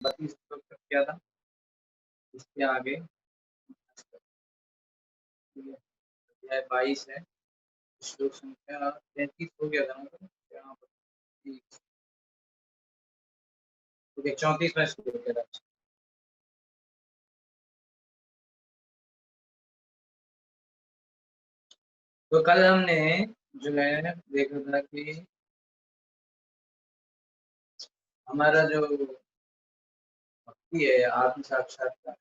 32 श्लोक तक किया था। इसके आगे अध्याय 22 है, श्लोक संख्या 33 हो गया था ना, यहाँ पर 34वां श्लोक है। तो कल हमने जो है देखा था कि हमारा जो भक्ति है आत्म साक्षात्कार,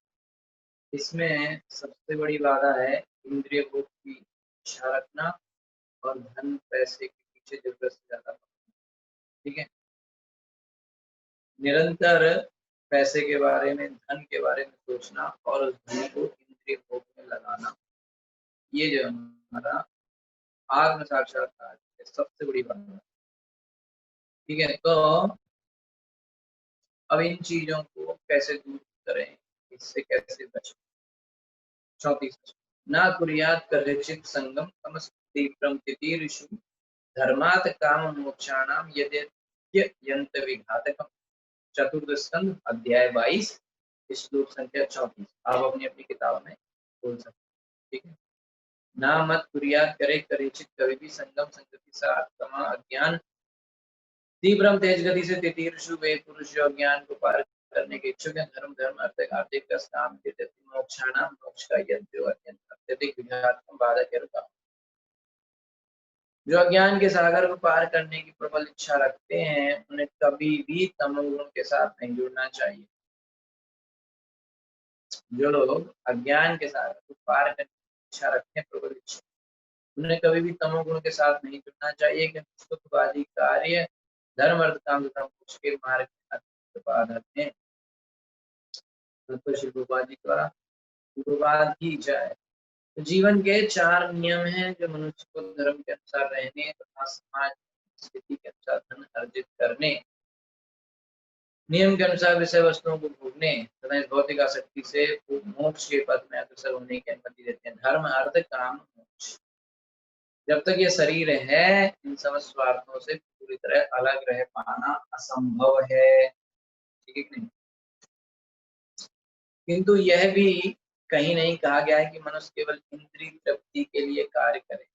इसमें सबसे बड़ी बाधा है इंद्रिय भोग की इच्छा रखना और धन पैसे के पीछे जरूरत से ज्यादा। ठीक है, निरंतर पैसे के बारे में, धन के बारे में सोचना और उस धन को इंद्रिय भोग में लगाना, ये जो हमारा आत्म साक्षात्कार है सबसे बड़ी बात है। ठीक है, तो अब इन चीजों को कैसे दूर करें, इससे कैसे बचें। 34 ना कुर्यात् कदाचित् संगम तमस्तीव्रं तितिर्षु धर्मात् काम मोक्षाणाम यद्यन्त विघातकम्। चतुर्थ स्कंद अध्याय 22 श्लोक संख्या 34। आप अपनी अपनी किताब में बोल सकते हैं। ठीक है, ना मत कुर्यात् करे कदाचित् कभी भी संगम संगति साथ तमा अज्ञान तीव्रम तेज गति से तितीर्षु वे पुरुष जो अज्ञान को पार करने के इच्छुक हैं। धर्म धर्म अर्थ आर्थिक काम मोक्षाणाम मोक्ष का यज्ञ अत्यंत अत्यधिक विघातकम बाधक है रुका। जो अज्ञान के सागर को पार करने की प्रबल इच्छा रखते हैं उन्हें कभी भी तमोगुण के साथ नहीं जुड़ना चाहिए। जो लोग अज्ञान के सागर को पार करने की इच्छा रखते हैं, प्रबल इच्छा, उन्हें कभी भी तमोगुण के साथ नहीं जुड़ना चाहिए, क्योंकि सुखवादी कार्य धर्म अर्थ काम तथा मोक्ष के मार्ग में बाधक हैं। तो श्री गोपाल जी द्वारा शुरुआत की जाए तो जीवन के 4 नियम हैं जो मनुष्य को धर्म के अनुसार रहने तथा समाज स्थिति के अनुसार धन अर्जित करने, नियम के अनुसार विषय वस्तुओं को भोगने तथा इस भौतिक आसक्ति से मोक्ष के पद में अग्रसर होने की अनुमति देते हैं। धर्म अर्थ काम मोक्ष, जब तक ये शरीर है इन समस्त स्वार्थों से पूरी तरह अलग रह पाना असंभव है। ठीक है कि नहीं? किंतु यह भी कहीं नहीं कहा गया है कि मनुष्य केवल इंद्रिय तृप्ति के लिए कार्य करे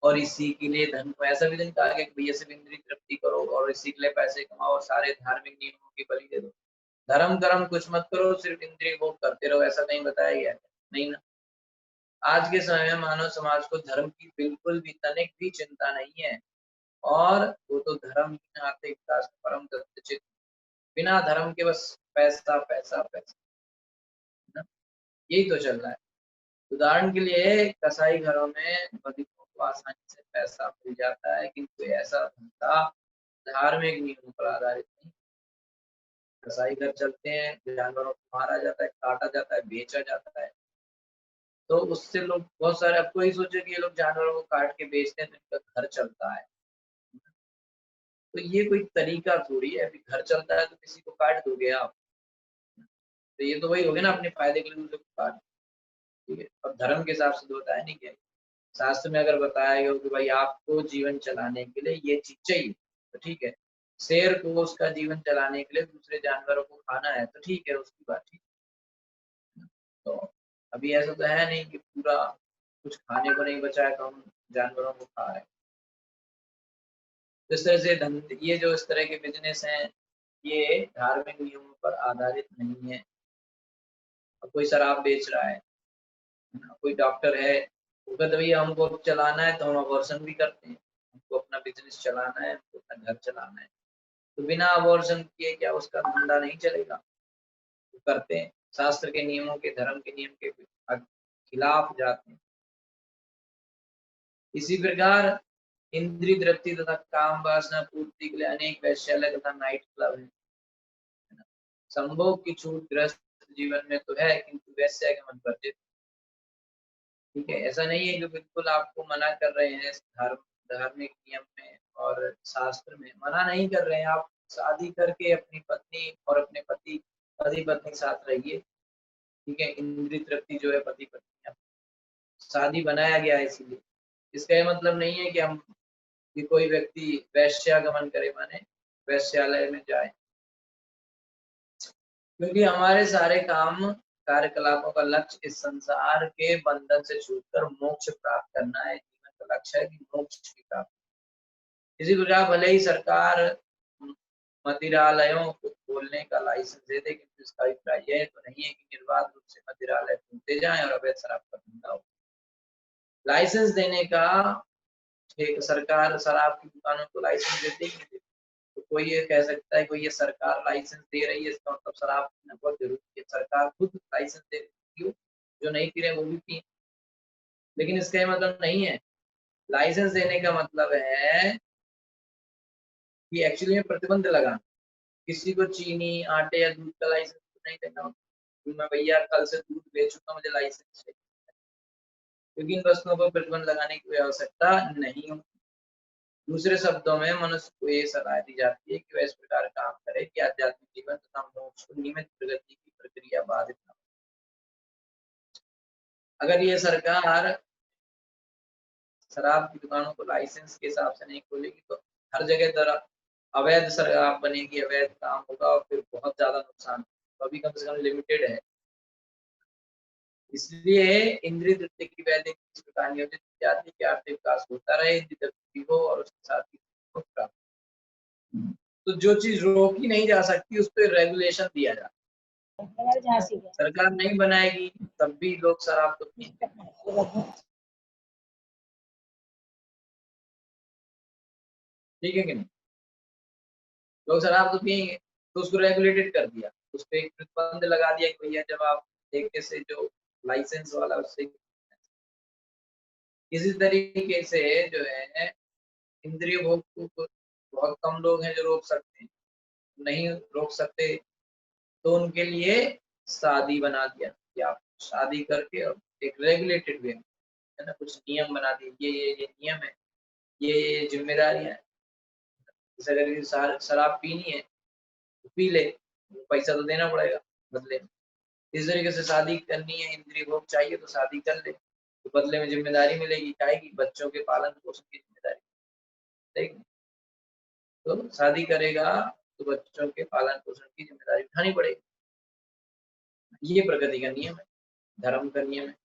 और इसी के लिए धन को, ऐसा भी नहीं कहा गया कि भैया सिर्फ इंद्रिय तृप्ति करो और इसी के लिए पैसे कमाओ और सारे धार्मिक नियमों की बलि दे दो। धर्म कर्म कुछ मत करो, सिर्फ इंद्रिय भोग करते रहो, ऐसा नहीं बताया गया। नहीं ना, आज के समय में मानव समाज को धर्म की बिल्कुल भी तनिक भी चिंता नहीं है और वो तो धर्म आर्थिक विकास परम दत्तचित, बिना धर्म के बस पैसा पैसा पैसा, यही तो चल रहा है। उदाहरण के लिए कसाई घरों में बंदियों को आसानी से पैसा मिल जाता है, किंतु ऐसा धंधा धार्मिक नियमों पर आधारित नहीं। कसाई घर चलते हैं, जानवरों को मारा जाता है, काटा जाता है, बेचा जाता है, तो उससे लोग बहुत सारे, अब कोई सोचे कि ये लोग जानवरों को काट के बेचते हैं तो इनका घर चलता है, तो ये कोई तरीका थोड़ी है। अभी घर चलता है तो किसी को काट दोगे आप, तो ये तो वही हो गया ना, अपने फायदे के लिए दूसरे को काट। ठीक है, अब धर्म के हिसाब से तो बताया नहीं गया। शास्त्र में अगर बताया गया हो कि भाई आपको जीवन चलाने के लिए ये चीज चाहिए, तो ठीक है। शेर को उसका जीवन चलाने के लिए दूसरे जानवरों को खाना है, तो ठीक है, उसकी बात ठीक है। तो अभी ऐसा तो है नहीं कि पूरा कुछ खाने को नहीं बचा है तो हम जानवरों को खा रहे हैं। तो इस तरह से धंधे, ये जो इस तरह के बिजनेस हैं, ये धार्मिक नियमों पर आधारित नहीं है। अब कोई शराब बेच रहा है, कोई डॉक्टर है, वो कहते भैया हमको चलाना है तो हम अबॉर्शन भी करते हैं, हमको अपना बिजनेस चलाना है, हमको अपना घर चलाना है, तो बिना अबॉर्शन किए क्या उसका धंधा नहीं चलेगा? वो करते हैं, शास्त्र के नियमों के, धर्म के नियम के खिलाफ जाते हैं। इसी प्रकार इंद्रिय तृप्ति तथा काम वासना पूर्ति के लिए अनेक वैश्यालय तथा नाइट क्लब है। संभोग की छूट ग्रस्त जीवन में तो है, किंतु वैश्या के मन वर्जित। ठीक है, ऐसा नहीं है कि बिल्कुल आपको मना कर रहे हैं, धार्मिक नियम में और शास्त्र में मना नहीं कर रहे हैं। आप शादी करके अपनी पत्नी और अपने पति पत्नी साथ रहिए। ठीक है, इंद्रिय तृप्ति जो है पति पत्नी, शादी बनाया गया है इसीलिए। इसका ये मतलब नहीं है कि हम कि कोई व्यक्ति वैश्यागमन करे, माने वैश्यालय में जाए। क्योंकि हमारे सारे काम कार्यकलापों का लक्ष्य इस संसार के बंधन से छूटकर मोक्ष प्राप्त करना है। जीवन का लक्ष्य है कि मोक्ष की प्राप्ति। इसी प्रकार भले ही सरकार मदिरालयों को खोलने का लाइसेंस दे दे, किंतु इसका अभिप्राय यह तो नहीं है कि निर्बाध रूप से मदिरालय खुलते जाएं और अवैध शराब का धंधा हो। लाइसेंस देने का सरकार शराब की दुकानों को लाइसेंस देती ही नहीं। तो कोई ये कह सकता है कोई ये सरकार लाइसेंस दे रही है इसका मतलब शराब पीना बहुत जरूरी है, सरकार खुद लाइसेंस दे रही है, जो नहीं पी रहे वो भी पिए। लेकिन इसका ये मतलब नहीं है। लाइसेंस देने का मतलब है कि एक्चुअली में प्रतिबंध लगाना। किसी को चीनी, आटे या दूध का लाइसेंस नहीं देना होता। मैं भैया कल से दूध बेचूंगा, मुझे लाइसेंस चाहिए, क्योंकि इन वस्तुओं पर प्रतिबंध लगाने की आवश्यकता नहीं होती। दूसरे शब्दों में मनुष्य को ये सलाह दी जाती है कि वह इस प्रकार काम करे कि आध्यात्मिक जीवन तथा मोक्ष को नियमित प्रगति की प्रक्रिया बाधित न हो। अगर ये सरकार शराब की दुकानों को लाइसेंस के हिसाब से नहीं खोलेगी तो हर जगह तरह अवैध शराब बनेगी, अवैध काम होगा और फिर बहुत ज्यादा नुकसान। तो अभी कम से कम लिमिटेड है। इसलिए इंद्रिय तृप्ति की वैदिक इस प्रकार नियोजित की जाती है कि आर्थिक विकास होता रहे, इंद्रिय तृप्ति हो और उसके साथ ही प्राप्त। तो जो चीज रोकी नहीं जा सकती उस पर रेगुलेशन दिया जाता है। सरकार नहीं बनाएगी तब भी लोग शराब तो पिएंगे, ठीक है कि नहीं? लोग शराब तो पिएंगे, तो उसको रेगुलेटेड कर दिया, उस पर एक प्रतिबंध लगा दिया कि भैया जब आप एक से जो लाइसेंस वाला उससे। इसी तरीके से जो है इंद्रिय भोग को बहुत कम लोग हैं जो रोक सकते हैं, नहीं रोक सकते तो उनके लिए शादी बना दिया कि आप शादी करके और एक रेगुलेटेड वे में, है ना, कुछ नियम बना दिए, ये नियम है, ये जिम्मेदारियां हैं। जैसे अगर शराब पीनी है तो पी ले, पैसा तो देना पड़ेगा बदले में। इस तरीके से शादी करनी है, इंद्रिय भोग चाहिए तो शादी कर ले, तो बदले में जिम्मेदारी मिलेगी, क्या की बच्चों के पालन पोषण की जिम्मेदारी, ठीक। तो शादी करेगा तो बच्चों के पालन पोषण की जिम्मेदारी उठानी पड़ेगी। ये प्रकृति का नियम है, धर्म का नियम है।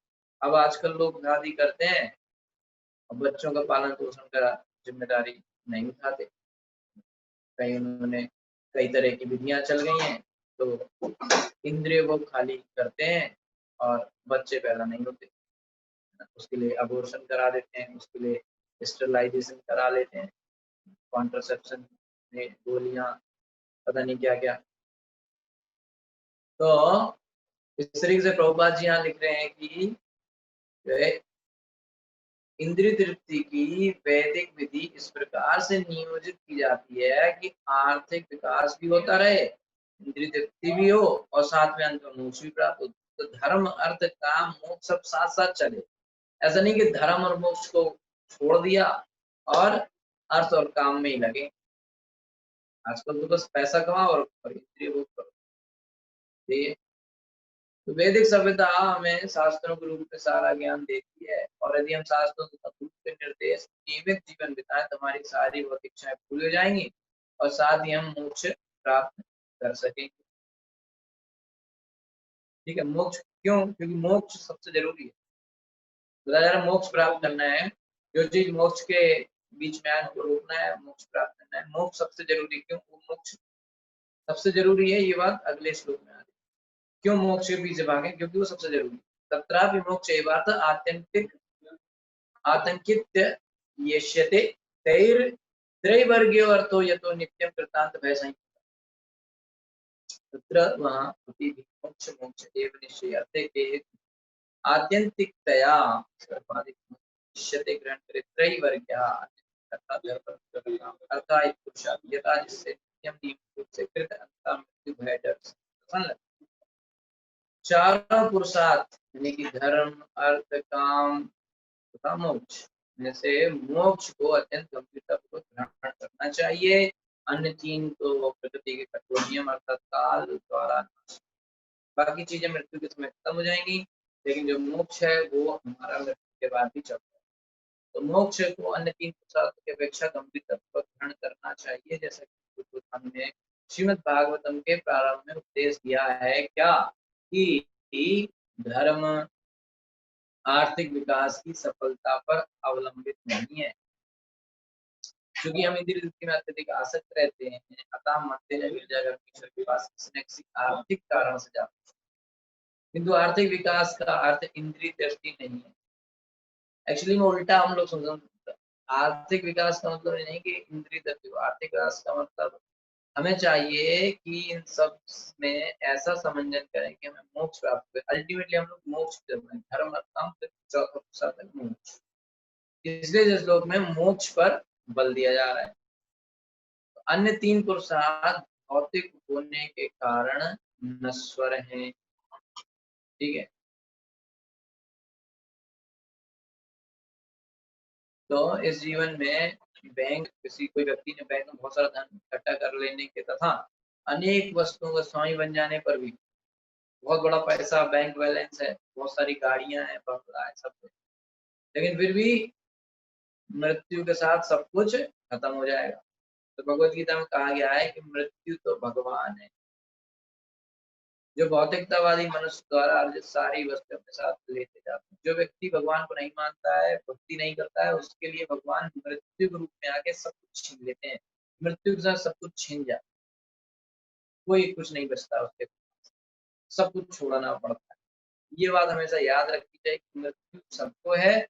अब आजकल लोग शादी करते हैं और बच्चों का पालन पोषण का जिम्मेदारी नहीं उठाते। कहीं उन्होंने कई तरह की विधियां चल गई हैं, तो इंद्रिय भोग खाली करते हैं और बच्चे पैदा नहीं होते। उसके लिए अबॉर्शन करा देते हैं, उसके लिए स्टरलाइजेशन करा लेते हैं, कॉन्ट्रासेप्शन में गोलियां, पता नहीं क्या क्या। तो इस तरीके से प्रभुपाद जी यहाँ लिख रहे हैं कि जो है इंद्रिय तृप्ति की वैदिक विधि इस प्रकार से नियोजित की जाती है कि आर्थिक विकास भी होता रहे, इंद्रिय तृप्ति भी हो और साथ में अंत में मोक्ष भी प्राप्त हो। तो धर्म, अर्थ, काम, मोक्ष सब साथ साथ चले। ऐसा नहीं कि धर्म और मोक्ष को छोड़ दिया और अर्थ और काम में ही लगे। आजकल तो बस पैसा कमाओ और इंद्रिय भोग करो। तो वैदिक सभ्यता हमें शास्त्रों के रूप में सारा ज्ञान देती है, और यदि हम शास्त्रों तथा गुरु के निर्देश नियमित जीवन बिताएं तो हमारी सारी भौतिक इच्छाएं पूरी हो जाएंगी और साथ ही हम मोक्ष प्राप्त कर सकेंगे। ठीक है, मोक्ष क्यों? क्योंकि मोक्ष सबसे जरूरी है। अगर मोक्ष प्राप्त करना है, जो चीज मोक्ष के बीच में आने को रोकना है, मोक्ष प्राप्त करना है, मोक्ष सबसे जरूरी। क्यों वो मोक्ष सबसे जरूरी है, ये बात अगले श्लोक में आ रही है। क्यों मोक्ष के पीछे भागे? क्योंकि वो सबसे जरूरी है। तत्रापि मोक्ष एवार्थ आत्यंतिक आतंकित येष्यते त्रैवर्ग्यो अर्थो यतो नित्यं कृतांत भय संयुक्त तत्र वहाँ अति मोक्ष मोक्ष एव निश्चय अर्थे के आत्यंतिकतया सर्वाधिक ग्रहण करे त्रैवर्ग्यः अर्थात पुरुषार्थ यथा जिससे नित्यम नियम रूप से कृत अंतः मृत्यु भय डर चारों पुरुषार्थ यानी कि धर्म, अर्थ, काम तथा मोक्ष में से मोक्ष को अत्यंत गंभीरतापूर्वक ग्रहण करना चाहिए। अन्य तीन तो प्रकृति के कठोर नियम अर्थात काल द्वारा, बाकी चीजें मृत्यु के समय खत्म हो जाएंगी, लेकिन जो मोक्ष है वो हमारा मृत्यु के बाद ही चलता है। तो मोक्ष को अन्य तीन पुरुषार्थ की अपेक्षा गंभीरतापूर्वक ग्रहण करना चाहिए, जैसा कि श्रीमद् भागवतम के प्रारंभ में उपदेश दिया है क्या कि धर्म आर्थिक विकास की सफलता पर अवलंबित नहीं है। क्योंकि हम इंद्रिय तृप्ति में अत्यधिक आसक्त रहते हैं, अतः हम मानते हैं गिरजाघर ईश्वर के पास किसी न किसी आर्थिक कारण से जाते हैं, किंतु आर्थिक विकास का अर्थ इंद्रिय तृप्ति नहीं है। एक्चुअली में उल्टा हम लोग समझते, आर्थिक विकास का मतलब ये नहीं कि इंद्रिय तृप्ति, आर्थिक विकास का मतलब हमें चाहिए कि इन सब में ऐसा समंजन करें कि हमें मोक्ष प्राप्त हो। अल्टीमेटली हम लोग मोक्ष कर रहे हैं, धर्म अर्थात चौथा पुरुषार्थ है मोक्ष। इसलिए इस श्लोक में मोक्ष पर बल दिया जा रहा है। तो अन्य तीन पुरुषार्थ भौतिक होने के कारण नश्वर हैं। ठीक है, तो इस जीवन में बैंक, किसी कोई व्यक्ति ने बैंक में बहुत सारा धन इकट्ठा कर लेने के तथा अनेक वस्तुओं का स्वामी बन जाने पर भी, बहुत बड़ा पैसा बैंक बैलेंस है, बहुत सारी गाड़ियां हैं, बंगला है, सब कुछ, लेकिन फिर भी मृत्यु के साथ सब कुछ खत्म हो जाएगा। तो भगवत गीता में कहा गया है कि मृत्यु तो भगवान है। जो भौतिकतावादी मनुष्य द्वारा अर्जित सारी वस्तु अपने साथ लेते जाते हैं। जो व्यक्ति भगवान को नहीं मानता है, भक्ति नहीं करता है, उसके लिए भगवान मृत्यु के रूप में आके सब कुछ छीन लेते हैं। मृत्यु के साथ सब कुछ छीन जाता है, कोई कुछ नहीं बचता उसके, सब कुछ छोड़ना पड़ता है। ये बात हमेशा याद रखनी चाहिए कि मृत्यु सबको है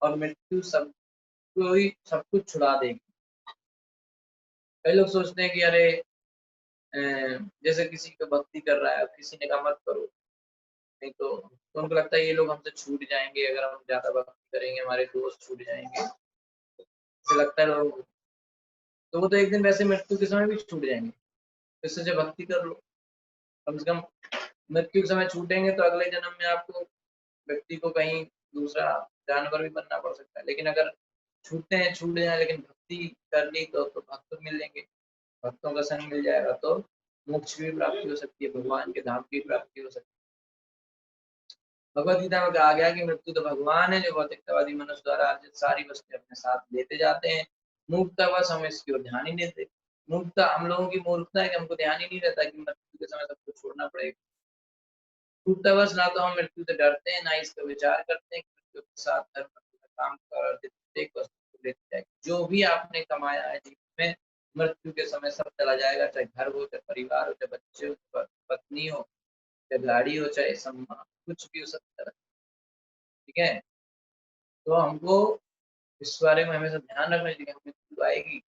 और मृत्यु सबको ही सब कुछ छुड़ा देगी। कई लोग सोचते हैं कि अरे जैसे किसी को भक्ति कर रहा है, किसी ने कहा मत करो, नहीं तो उनको लगता है ये लोग हमसे छूट जाएंगे, अगर हम ज्यादा भक्ति करेंगे हमारे दोस्त छूट जाएंगे, ऐसे लगता है लोगों को। तो वो तो एक दिन वैसे मृत्यु के समय भी छूट जाएंगे, तो इससे जब भक्ति कर लो, कम से कम मृत्यु के समय छूटेंगे तो अगले जन्म में आपको व्यक्ति को कहीं दूसरा जानवर भी बनना पड़ सकता है। लेकिन अगर छूटते हैं छूट जाए, लेकिन भक्ति कर ली तो भक्त मिलेंगे, भक्तों का संग मिल जाएगा, तो मोक्ष की प्राप्ति हो सकती है, भगवान के धाम की प्राप्ति हो सकती है। भगवत गीता में कहा गया कि मृत्यु तो भगवान है, जो भौतिकतावादी मनुष्य द्वारा अर्जित सारी वस्तुएं अपने साथ लेते जाते हैं। मूर्खतावश हम इसकी ओर ध्यान ही नहीं देते। मूर्खता, हम लोगों की मूर्खता है कि हमको ध्यान ही नहीं रहता कि मृत्यु के समय सब कुछ छोड़ना पड़ेगा। मूर्खतावश ना तो हम मृत्यु से डरते हैं, ना इसका विचार करते हैं कि मृत्यु के साथ धर्म का काम कर प्रत्येक वस्तु को लेते जाएगी। जो भी आपने कमाया है जीवन में, मृत्यु के समय सब चला जाएगा, चाहे घर हो, चाहे परिवार हो, चाहे बच्चे हो, पत्नी हो, चाहे गाड़ी हो, चाहे सम्मान, कुछ भी हो सकता है। ठीक है, तो हमको इस बारे में हमेशा ध्यान रखना चाहिए, हमें मृत्यु आएगी,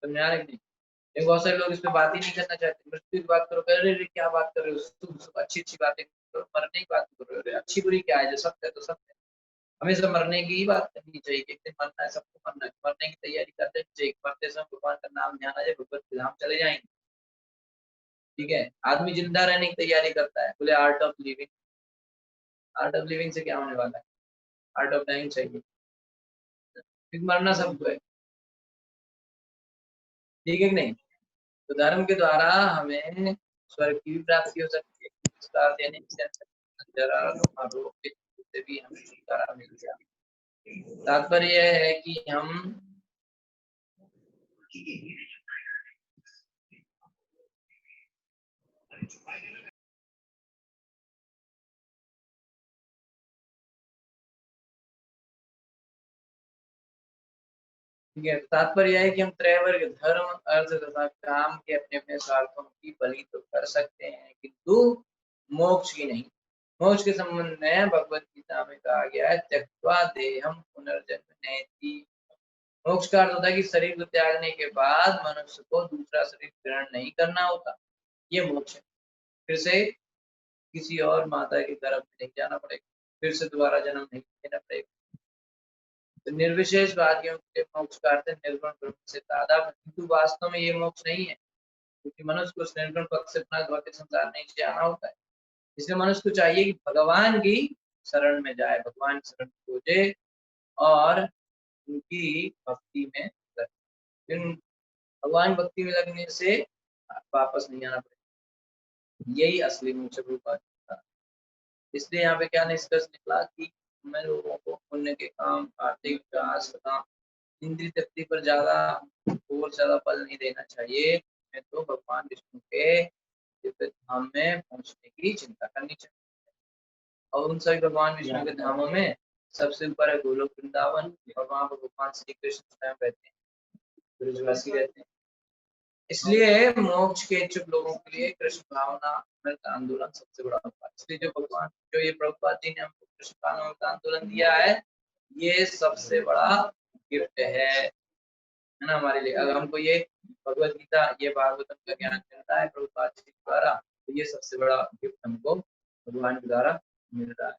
समझा रहे नहीं। लेकिन बहुत सारे लोग इस पे बात ही नहीं करना चाहते। मृत्यु की बात करो, कह रहे क्या बात कर रहे हो, तुम अच्छी अच्छी बातें करो, मरने की बात कर रहे हो, अच्छी बुरी क्या है, जो सत्य है तो सत्य है। हमेशा मरने की ही बात करनी चाहिए कि एक दिन मरना है, सबको मरना है, मरने की तैयारी करते चाहिए, मरते समय भगवान का नाम ध्यान आ जाए, भगवत के धाम चले जाएंगे। ठीक है, आदमी जिंदा रहने की तैयारी करता है, बोले art of living, art of living से क्या होने वाला है, आर्ट ऑफ डाइंग चाहिए, फिर मरना सबको है। ठीक है कि नहीं। तो धर्म के द्वारा हमें स्वर्ग की भी प्राप्ति हो सकती है, विस्तार देने से जरा रोग से भी हमें छुटकारा मिल गया। तात्पर्य यह है कि हम ठीक है, तात्पर्य यह है कि हम त्रैवर्ग धर्म, अर्थ तथा काम के अपने अपने स्वार्थों की बलि तो कर सकते हैं, किंतु मोक्ष की नहीं। मोक्ष के संबंध में भगवत गीता में कहा गया है, त्यक्त्वा देहम पुनर्जन्म नेति। मोक्ष का अर्थ होता है कि शरीर को त्यागने के बाद मनुष्य को दूसरा शरीर ग्रहण नहीं करना होता, ये मोक्ष है। फिर से किसी और माता के गर्भ में नहीं जाना पड़ेगा, फिर से दोबारा जन्म नहीं लेना पड़ेगा। तो निर्विशेष वादियों के मोक्ष का अर्थ निर्गुण ब्रह्म से तादात्म्य, किंतु वास्तव में ये मोक्ष नहीं है, क्योंकि मनुष्य को उस निर्गुण पक्ष से अपना भौतिक संसार नहीं जाना होता है। इसलिए मनुष्य को चाहिए कि भगवान की शरण में जाए, भगवान की शरण खोजे और उनकी भक्ति में लगे। भगवान भक्ति में लगने से वापस नहीं आना पड़ेगा, यही असली मोक्ष रूप। इसलिए यहाँ पे क्या निष्कर्ष निकला कि हमें लोगों को पुण्य के काम, आर्थिक विकास तथा इंद्रिय तृप्ति पर ज्यादा और ज्यादा बल नहीं देना चाहिए। हमें तो भगवान विष्णु के दिव्य धाम में पहुंचने की चिंता करनी चाहिए। और उन सभी भगवान विष्णु के धामों में सबसे ऊपर है गोलोक वृंदावन, और वहां पर भगवान श्री कृष्ण स्वयं रहते हैं, ब्रजवासी रहते हैं। इसलिए मोक्ष के इच्छुक लोगों के लिए कृष्ण भावना अमृत आंदोलन सबसे बड़ा उपाय। इसलिए जो ये प्रभुपाद जी ने हमको कृष्ण भावना अमृत आंदोलन दिया है, ये सबसे बड़ा गिफ्ट है ना हमारे लिए। अगर हमको ये भगवत गीता, ये भागवतम का ज्ञान मिलता है प्रभुपाद जी द्वारा, तो ये सबसे बड़ा गिफ्ट हमको भगवान के द्वारा मिल रहा है।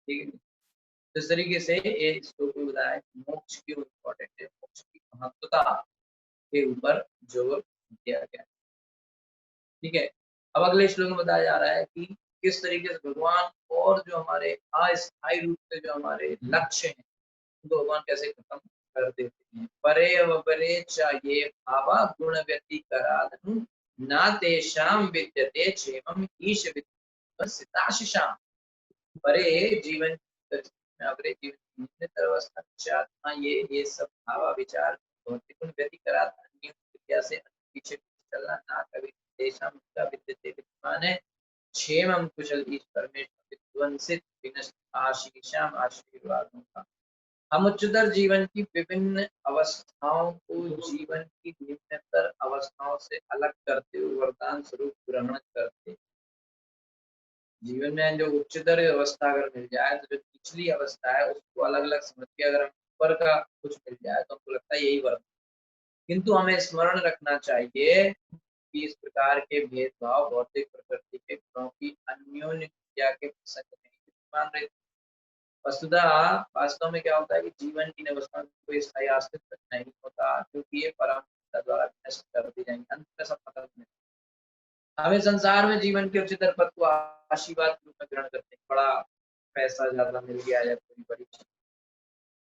ठीक है, तो इस तरीके से ये श्लोक में बताया है कि मोक्ष क्यों इम्पोर्टेंट है, मोक्ष की महत्वता के ऊपर जोर दिया गया। ठीक है, अब अगले श्लोक में बताया जा रहा है कि किस तरीके से भगवान और जो हमारे अस्थायी रूप से जो हमारे लक्ष्य हैं, उनको भगवान कैसे खत्म कर देते हैं। परे अवपरे चाहिए भावा गुण व्यतिकरादनु ना तेषाम विद्यते क्षेमम ईश विद्यसिताशिषाम। परे जीवन में अवरे जीवन की निम्नतर अवस्था में आत्मा ये सब भावा विचार भौतिक गुण व्यतिकराद अन्य क्रिया से पीछे चलना ना कभी देशम का विद्यते विद्यमान है क्षेमम कुशल ईश परमेश्वर विध्वंसित विनष्ट आशीषाम आशीर्वादों का। हम उच्चतर जीवन की विभिन्न अवस्थाओं को जीवन की निम्नतर अवस्थाओं से अलग करते हुए वरदान स्वरूप ग्रहण करते। जीवन में जो उच्चतर अवस्था अगर मिल जाए तो जो पिछली अवस्था है उसको अलग अलग समझ के अगर हम ऊपर का कुछ मिल जाए तो हमको लगता है यही वरदान। किंतु हमें स्मरण रखना चाहिए कि इस प्रकार के भेदभाव भौतिक प्रकृति के गुणों की अन्योन्य क्रिया के प्रसंग में विद्यमान रहते। वस्तुतः वास्तव में क्या होता है कि जीवन की अवस्था में कोई स्थायी अस्तित्व नहीं होता, क्योंकि ये परम द्वारा नष्ट कर दी जाएंगे, अंत में सब खत्म नहीं। हमें संसार में जीवन के उच्चतर पद को आशीर्वाद के रूप में ग्रहण करते हैं। बड़ा पैसा ज्यादा मिल गया या कोई बड़ी चीज,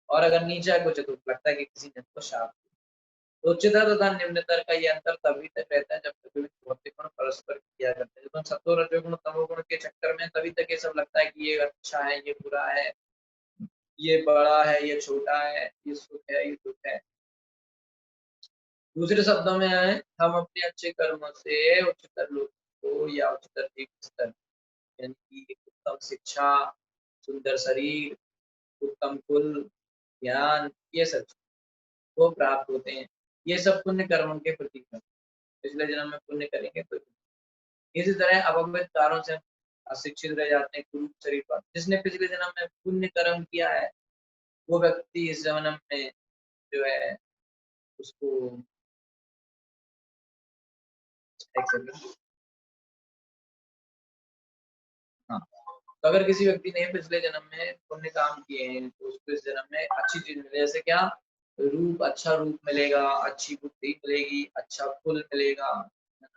और अगर नीचा कुछ तो लगता है कि किसी ने तो शाप दिया। उच्चतर तथा निम्नतर का ये अंतर तभी तक रहता है जब तक विभिन्न भौतिक गुण परस्पर किया करते हैं। जब हम सत्व रजोगुण तमोगुण के चक्कर में तभी तक ये सब लगता है कि ये अच्छा है, ये बुरा है, ये बड़ा है, ये छोटा है, ये सुख है, ये दुख है। दूसरे शब्दों में है, हम अपने अच्छे कर्मों से उच्चतर लोग को या उच्चतर जीवन स्तर यानी कि उत्तम शिक्षा, सुंदर शरीर, उत्तम कुल, ज्ञान, ये सब वो प्राप्त होते हैं। ये सब पुण्य कर्मों के प्रतीक हैं। पिछले जन्म में पुण्य करेंगे तो इसी तरह अपवित्र कारणों से हम अशिक्षित रह जाते हैं, कुरूप शरीर पर। जिसने पिछले जन्म में पुण्य कर्म किया है वो व्यक्ति इस जन्म में जो है उसको हाँ, तो अगर किसी व्यक्ति ने पिछले जन्म में पुण्य काम किए हैं तो उसको इस जन्म में अच्छी चीज मिले। जैसे क्या रूप, अच्छा रूप मिलेगा, अच्छी बुद्धि मिलेगी, अच्छा फल मिलेगा,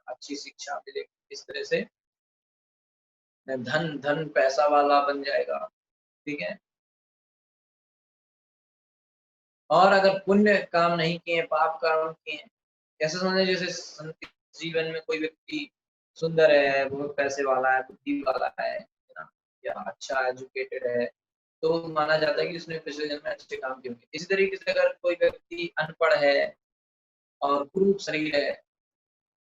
अच्छी शिक्षा मिलेगी। इस तरह से धन धन पैसा वाला बन जाएगा। ठीक है, और अगर पुण्य काम नहीं किए, पाप काम किए, ऐसा समझे जैसे जीवन में कोई व्यक्ति सुंदर है, बहुत पैसे वाला है, बुद्धि वाला है ना, या अच्छा एजुकेटेड है, तो माना जाता है कि उसने पिछले जन्म में अच्छे काम किए होंगे। इसी तरीके से अगर कोई व्यक्ति अनपढ़ है और कुरूप शरीर है,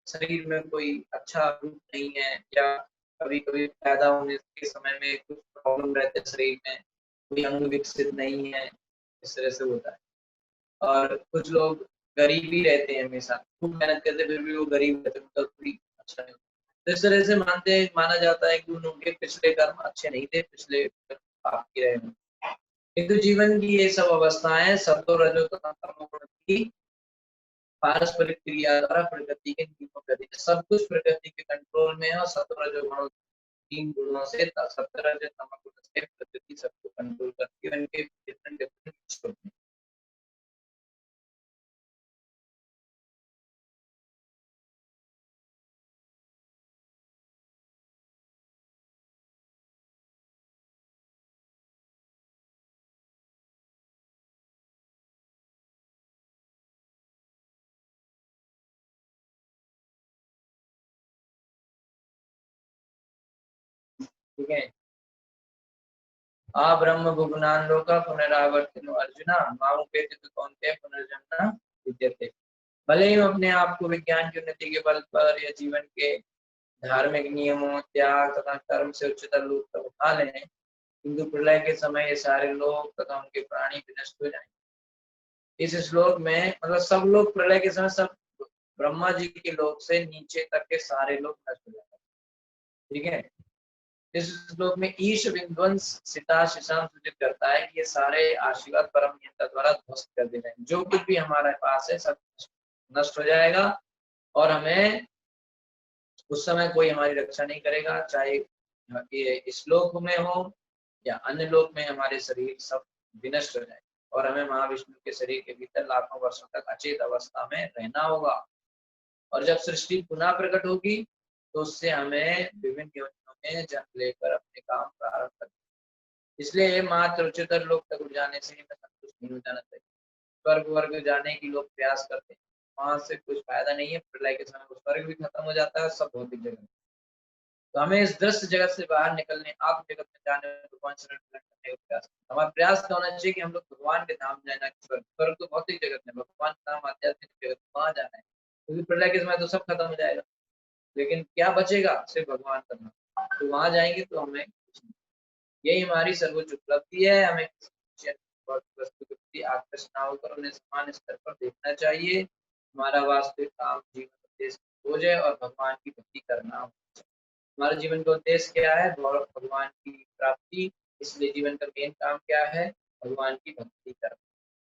शरीर में कोई अच्छा रूप नहीं है, या कभी कभी पैदा होने के समय में कुछ प्रॉब्लम रहते हैं शरीर में, कोई अंग विकसित नहीं है, इस तरह से होता है। और कुछ लोग गरीब ही रहते हैं, हमेशा खूब मेहनत करते फिर भी वो गरीब रहते हैं, उनका कोई अच्छा नहीं। तो इस तरह से माना जाता है कि उनके पिछले कर्म अच्छे नहीं थे, पिछले पाप की रहे हैं। किंतु जीवन की ये सब अवस्थाएं सत्व रजो तथा तमोगुण की पारस्परिक क्रिया द्वारा प्रकृति के नियमों के अधीन। सब कुछ प्रकृति के कंट्रोल में है, और सत्व रजो गुणों, तीन गुणों से सत्व रजो तमोगुण से प्रकृति सबको कंट्रोल करती है। इनके डिफरेंट डिफरेंट ठीक है। आ ब्रह्म भुवनान लोका पुनरावर्तिनो अर्जुना मामुपेति तु कौन्तेय पुनर्जन्म विद्यते। भले ही हम अपने आप को विज्ञान की उन्नति के बल पर या जीवन के धार्मिक नियमों, त्याग तथा कर्म से उच्चतर लोक तक उठा लें, किंतु प्रलय के समय ये सारे लोग तथा उनके प्राणी विनष्ट हो जाएंगे। इस श्लोक में मतलब सब लोग प्रलय के समय, सब ब्रह्मा जी के लोक से नीचे तक के सारे लोग नष्ट हो जाएंगे। ठीक है। इस श्लोक में ईश विध्वंस सिता शिशाम सूचित करता है कि ये सारे आशीर्वाद परम नियंता द्वारा ध्वस्त कर दिए जाएंगे। जो कुछ भी हमारे पास है सब नष्ट हो जाएगा और हमें उस समय कोई हमारी रक्षा नहीं करेगा, चाहे ये इस लोक में हो या अन्य लोक में, हमारे शरीर सब विनष्ट हो जाए और हमें महाविष्णु के शरीर के भीतर लाखों वर्षों तक अचेत अवस्था में रहना होगा। और जब सृष्टि पुनः प्रकट होगी तो उससे हमें विभिन्न योनियों में जन्म लेकर अपने काम प्रारंभ करना। इसलिए मात्र उच्चतर लोक तक उठ जाने से हमें संतुष्ट नहीं हो जाना चाहिए। स्वर्ग वर्ग जाने की लोग प्रयास करते हैं, वहां से कुछ फायदा नहीं है। प्रलय के समय स्वर्ग भी खत्म हो जाता है, सब भौतिक जगह। तो हमें इस दृश्य जगत से बाहर निकलने, आत्म जगत में जाने, भगवान शरण करने का प्रयास, हमारा प्रयास क्या होना चाहिए कि हम लोग भगवान के धाम जाना। स्वर्ग स्वर्ग तो भौतिक जगत में, भगवान का धाम आध्यात्मिक जगत, वहां जाना है। क्योंकि प्रलय के समय तो सब खत्म हो जाएगा, लेकिन क्या बचेगा? सिर्फ भगवान का धाम। तो वहां जाएंगे तो हमें कुछ नहीं। यही हमारी सर्वोच्च उपलब्धि है। हमें वस्तु के प्रति आकर्षण ना होकर उन्हें समान स्तर पर देखना चाहिए। हमारा वास्तविक काम, जीवन उद्देश्य खोज है और भगवान की भक्ति करना। हमारे जीवन का उद्देश्य क्या है? भगवान की प्राप्ति। इसलिए जीवन का मेन काम क्या है? भगवान की भक्ति करना।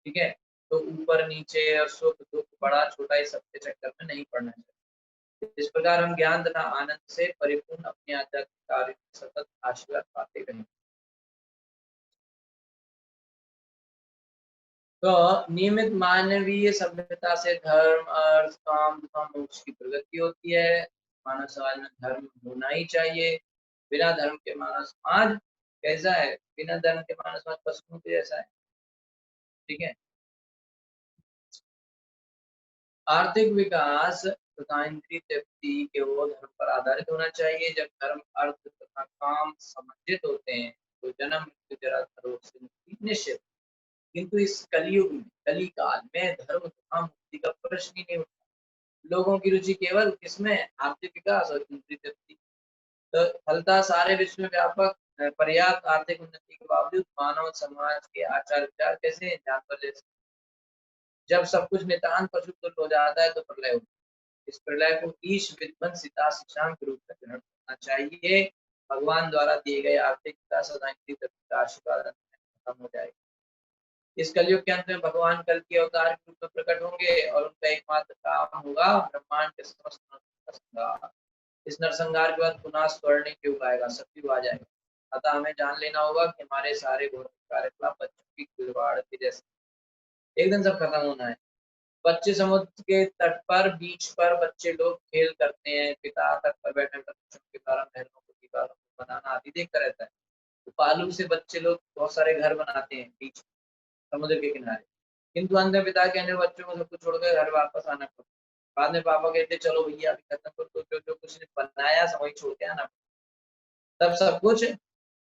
ठीक है। तो ऊपर नीचे और सुख दुख, बड़ा छोटा, इस सबके चक्कर में नहीं पड़ना चाहिए। इस प्रकार हम ज्ञान तथा आनंद से परिपूर्ण अपने आध्यात्मिक कार्य में सतत आशीर्वाद पाते रहें। तो नियमित मानवीय सभ्यता से धर्म, अर्थ, काम तथा मोक्ष की प्रगति होती है। मानव समाज में धर्म होना ही चाहिए। बिना धर्म के मानव समाज कैसा है? बिना धर्म के मानव समाज पशुओं के जैसा है। ठीक है। आर्थिक विकास तथा इंद्रिय तृप्ति केवल धर्म पर आधारित होना चाहिए। जब धर्म, अर्थ तथा काम समन्वित होते हैं तो जन्म, मृत्यु, जरा, रोग से मुक्ति निश्चित। किंतु इस कलयुग में, कली काल में धर्म तथा मुक्ति का प्रश्न ही नहीं उठता। लोगों की रुचि केवल किसमें? आर्थिक विकास और इंद्रिय तृप्ति। तो फलतः सारे विश्व में व्यापक पर्याप्त आर्थिक उन्नति के बावजूद मानव समाज के आचार विचार कैसे हैं? जानवर जैसे। जब सब कुछ नितांत पशु तुल्य हो जाता है तो प्रलय होता है। इस प्रलय को ईश विध्वंस सिता शिशाम के रूप में ग्रहण करना चाहिए। भगवान द्वारा दिए गए आर्थिक विकास और इंद्रिय तृप्ति का आशीर्वाद खत्म हो जाएगा। इस कलयुग के अंत में भगवान कल के अवतार के रूप में प्रकट होंगे और उनका एकमात्र काम होगा ब्रह्मांड के समस्त नरसंहार। इस नरसंहार के बाद पुनः स्वर्णिम युग आएगा, सतयुग आ जाएगा। अतः हमें जान लेना होगा कि हमारे सारे भौतिक कार्यकलाप बच्चों की खिलवाड़ के जैसे एक दिन सब खत्म होना है। बच्चे समुद्र के तट पर, बीच पर बच्चे लोग खेल करते हैं। पिता तट पर बैठे बच्चों के कारण महलों को, दीवारों को बनाना आदि देखता रहता है। तो पालू से बच्चे लोग बहुत सारे घर बनाते हैं बीच समुद्र के किनारे। किंतु अंत में पिता के अन्य बच्चों को सब कुछ छोड़कर घर वापस आना पड़ता। बाद में पापा कहते चलो भैया अभी खत्म कर दो, जो जो कुछ बनाया सब वही छोड़ के आना। तब सब कुछ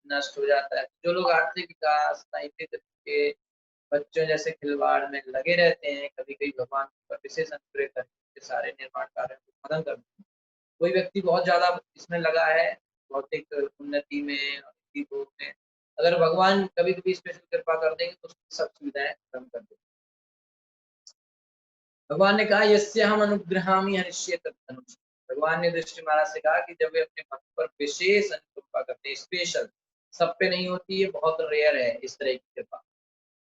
नष्ट हो जाता है। जो लोग आर्थिक विकास, साहित्य के बच्चों जैसे खिलवाड़ में लगे रहते हैं, कभी कभी भगवान पर विशेष अनुग्रह करके सारे निर्माण कार्यों को खत्म कर देते हैं। कोई व्यक्ति बहुत ज्यादा इसमें लगा है, भौतिक उन्नति में, में, अगर भगवान कभी कभी स्पेशल कृपा कर देंगे तो उसकी सब सुविधाएं खत्म कर देंगे। भगवान ने कहा यस्य हम अनुग्रहामि हरिष्ये तद्धनुष। भगवान ने दृष्टि महाराज से कहा कि जब वे अपने भक्त पर विशेष अनुकंपा करते हैं, स्पेशल, सब पे नहीं होती है, बहुत रेयर है इस तरह की कृपा,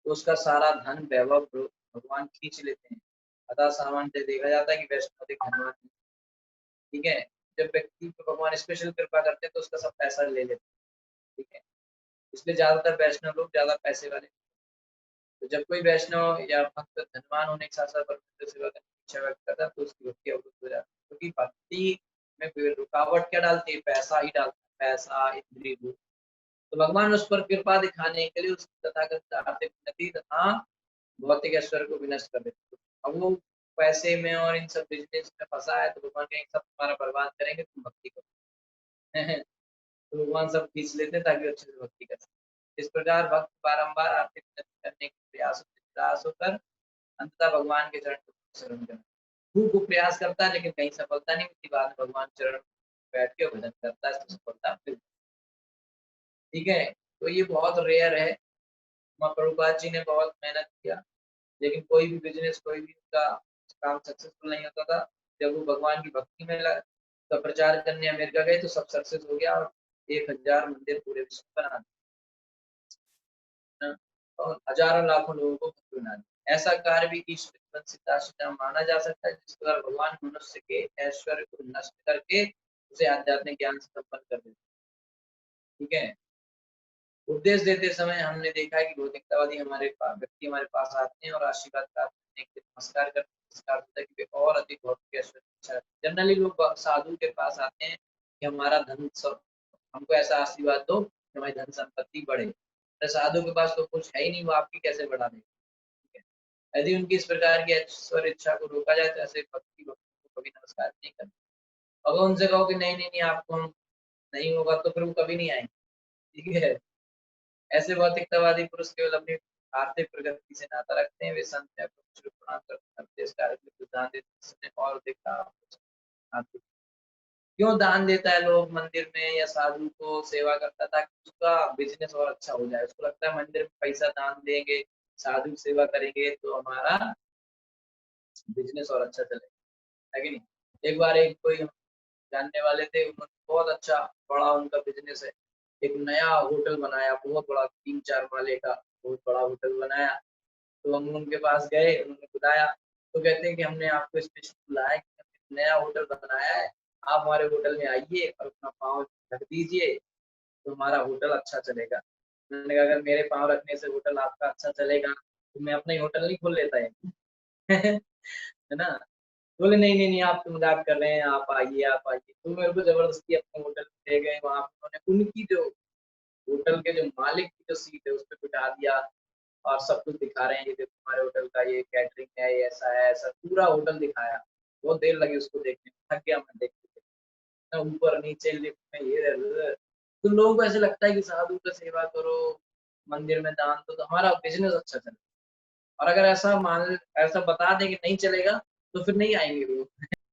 तो उसका सारा धन वैभव भगवान खींच लेते हैं। अतः सामान्य देखा जाता है कि वैष्णव अधिक धनवान। ठीक है। जब व्यक्ति को भगवान स्पेशल कृपा करते हैं तो उसका सब पैसा ले लेते हैं। ठीक है। इसलिए ज्यादातर वैष्णव लोग ज्यादा पैसे वाले। तो जब कोई वैष्णव या भक्त धनवान होने के साथ साथ परमेश्वर सेवा करने की इच्छा व्यक्त करता है तो उसकी भक्ति अवरुद्ध हो जाती है। क्योंकि भक्ति में रुकावट क्या डालती है? पैसा ही डालता है, पैसा, इंद्रिय, रूप। तो भगवान उस पर कृपा दिखाने के लिए उसकी तथाकथित आर्थिक उन्नति तथा भौतिक ऐश्वर्य को विनष्ट कर देते। अब वो पैसे में और इन सब बिजनेस में फंसा है तो भगवान कहेंगे सब तुम्हारा बर्बाद करेंगे, तुम भक्ति करो। तो भगवान सब खींच लेते हैं ताकि अच्छे से भक्ति कर सके। इस प्रकार भक्त बारंबार आर्थिक उन्नति करने के प्रयास होकर अंततः भगवान के चरण को शरण करें। खूब प्रयास करता है लेकिन कहीं सफलता नहीं मिलती, बाद में भगवान चरण में बैठ के भजन करता है तो सफलता मिल, ठीक है? तो ये बहुत रेयर है। माँ प्रभुपाद जी ने बहुत मेहनत किया, लेकिन कोई भी बिज़नेस, कोई भी उनका काम सक्सेसफुल नहीं होता था। जब वो भगवान की भक्ति में का प्रचार करने अमेरिका गए तो सब सक्सेस हो गया और 1000 मंदिर पूरे विश्व में बना दिए ना, और हज़ारों लाखों लोगों को भक्त बना दिया। ऐसा कार्य भी ईश्वर सिद्धाश्रम माना जा सकता है, जिस द्वारा भगवान मनुष्य के ऐश्वर्य को नष्ट करके उसे आध्यात्मिक ज्ञान से संपन्न कर देते हैं, ठीक है? उपदेश देते समय हमने देखा है कि भौतिकतावादी व्यक्ति हमारे पास आते हैं और आशीर्वाद प्राप्त करने के लिए नमस्कार करते हैं, जिसका अर्थ है कि वे और अधिक भौतिक ऐश्वर्य की इच्छा रखते हैं। जनरली लोग साधु के पास आते हैं कि हमारा धन सब, हमको ऐसा आशीर्वाद दो कि हमारी धन संपत्ति बढ़े। तो साधु के पास तो कुछ है ही नहीं, वो आपकी कैसे बढ़ा देगा, ठीक है? यदि उनकी इस प्रकार की ऐश्वर्य इच्छा को रोका जाए तो ऐसे भक्ति भक्तों को कभी नमस्कार नहीं करते। अगर उनसे कहो कि नहीं, नहीं, नहीं आपको हम नहीं होगा तो फिर वो कभी नहीं आएँगे, ठीक है? ऐसे भौतिकतावादी पुरुष केवल अपनी आर्थिक प्रगति से नाता रखते हैं, वे संत या परमेश्वर को प्रणाम करते हैं, इस कार्य में जो दान देते हैं उसने और अधिक लाभ आर्थिक। क्यों दान देता है लोग मंदिर में या साधु को सेवा करता है, ताकि उसका बिज़नेस और अच्छा हो जाए। उसको लगता है मंदिर में पैसा दान देंगे, साधु की सेवा करेंगे तो हमारा बिज़नेस और अच्छा चलेगा, है कि नहीं? एक बार एक कोई जानने वाले थे, उन्होंने बहुत अच्छा बड़ा उनका बिज़नेस है। एक नया होटल बनाया, बहुत बड़ा 3-4 माले का बहुत बड़ा होटल बनाया। तो हम उनके पास गए, उन्होंने बुलाया, तो कहते हैं कि हमने आपको स्पेशल बुलाया है कि हमने नया होटल बनाया है, आप हमारे होटल में आइए और अपना पाँव रख दीजिए, तो हमारा होटल अच्छा चलेगा। मैंने कहा अगर मेरे पाँव रखने से होटल आपका अच्छा चलेगा, तो मैं अपना ही होटल नहीं खोल लेता है। है ना? बोले नहीं, नहीं, नहीं आप तो मज़ाक कर रहे हैं, आप आइए, आप आइए। तो मेरे को ज़बरदस्ती अपने होटल में ले गए, वहाँ पे उन्होंने उनकी जो होटल के जो मालिक की जो सीट है, उस पे बिठा दिया और सब कुछ दिखा रहे हैं, ये देखो हमारे होटल का ये कैटरिंग है, ये ऐसा है, ऐसा पूरा होटल दिखाया। बहुत देर लगी उसको देखने में, थक गया मैं देखते-देखते। ऊपर-नीचे लिफ्ट में ये तो लोगों को ऐसा लगता है कि साधु का सेवा करो, मंदिर में दान दो, तो हमारा बिज़नेस अच्छा चलेगा। और अगर ऐसा बता दें कि नहीं चलेगा, तो फिर नहीं आएँगे वो।